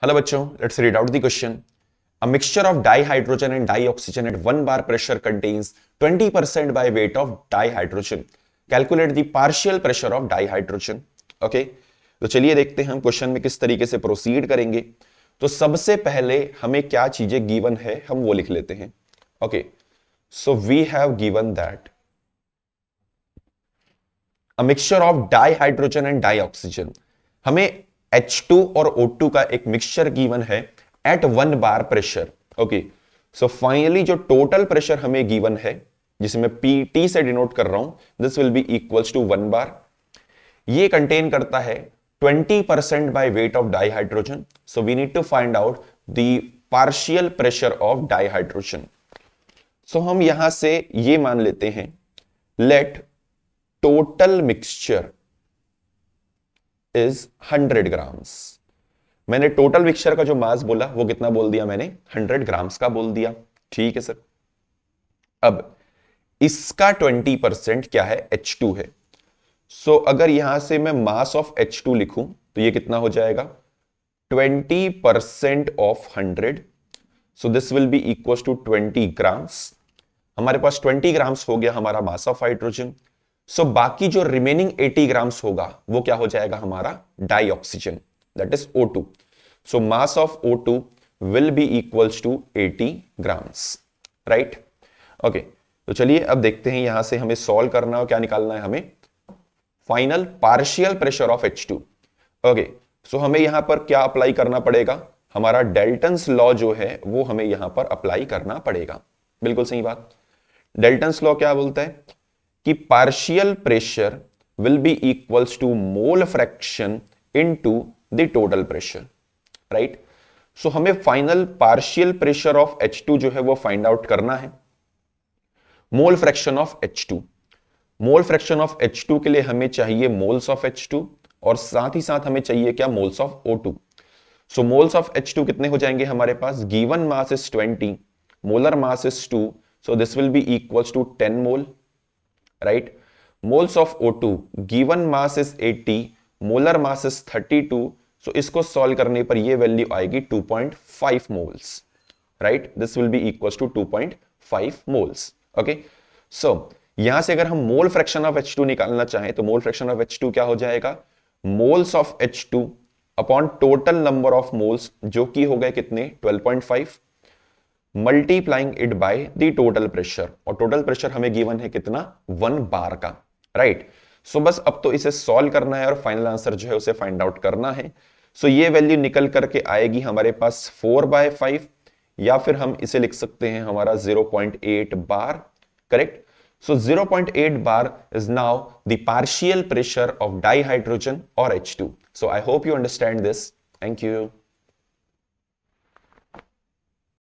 Hello बच्चों, let's read out the question. A mixture of dihydrogen and dioxygen at 1 bar pressure contains 20% by weight of dihydrogen. Calculate the partial pressure of dihydrogen. Okay? तो चलिए देखते हैं हम question में किस तरीके से प्रोसीड करेंगे. तो सबसे पहले हमें क्या चीजें गिवन है हम वो लिख लेते हैं. Okay, so we have given that a mixture of dihydrogen and dioxygen. हमें H2 और O2 का एक मिक्सचर गिवन है at 1 bar pressure. Okay, so finally जो टोटल प्रेशर हमें गिवन है, जिसे मैं PT से डिनोट कर रहा हूं, this will be equals to 1 bar. ये कंटेन करता है 20% by weight of dihydrogen. So we need to find out the partial pressure of dihydrogen. So हम यहां से ये मान लेते हैं, let total mixture is 100 grams. मैंने टोटल मिक्सचर का जो मास बोला वो कितना बोल दिया मैंने, 100 ग्राम्स का बोल दिया. ठीक है सर. अब इसका 20% क्या है, H2 है. सो अगर यहां से मैं मास ऑफ H2 लिखूं तो ये कितना हो जाएगा, 20% of 100. So this will be equal to 20 grams. हमारे पास 20 ग्राम्स हो गया हमारा मास ऑफ हाइड्रोजन. सो बाकी जो रिमेनिंग 80 ग्राम्स होगा वो क्या हो जाएगा हमारा dioxygen, that is O2. So mass of O2 will be equals to 80 grams. Right. Okay, तो चलिए अब देखते हैं यहां से हमें सॉल्व करना है, क्या निकालना है हमें, final partial pressure of H2. Okay, so हमें यहां पर क्या अप्लाई करना पड़ेगा, हमारा डेल्टन्स लॉ जो है वो हमें यहां पर अप्लाई करना पड़ेगा. बिल्कुल सही बात. डेल्टन्स लॉ क्या बोलता है कि partial pressure will be equals to mole fraction into the total pressure. Right. So हमें final partial pressure of H2 जो है वो फाइंड आउट करना है. Mole fraction of H2, mole fraction of H2 के लिए हमें चाहिए मोल्स ऑफ H2 और साथ ही साथ हमें चाहिए क्या, moles of O2. So moles of H2 कितने हो जाएंगे हमारे पास, given mass is 20, molar mass is 2, so this will be equals to 10 mole. right. moles of O2 given mass is 80, molar mass is 32. so इसको solve करने पर ये value आएगी 2.5 moles. right, this will be equals to 2.5 moles. okay, so यहां से अगर हम mole fraction of H2 निकालना चाहें तो मोल फ्रैक्शन ऑफ H2 क्या हो जाएगा, moles of H2 upon total number of moles, जो कि हो गए कितने, 12.5, multiplying it by the total pressure. और टोटल प्रेशर हमें गिवन है कितना, 1 बार का. राइट. सो बस अब तो इसे सॉल्व करना है और फाइनल आंसर जो है उसे फाइंड आउट करना है. सो ये वैल्यू निकल करके आएगी हमारे पास 4/5, या फिर हम इसे लिख सकते हैं हमारा 0.8 bar. Correct. So 0.8 bar is now the partial pressure of dihydrogen और H2. So I hope you understand this. Thank you.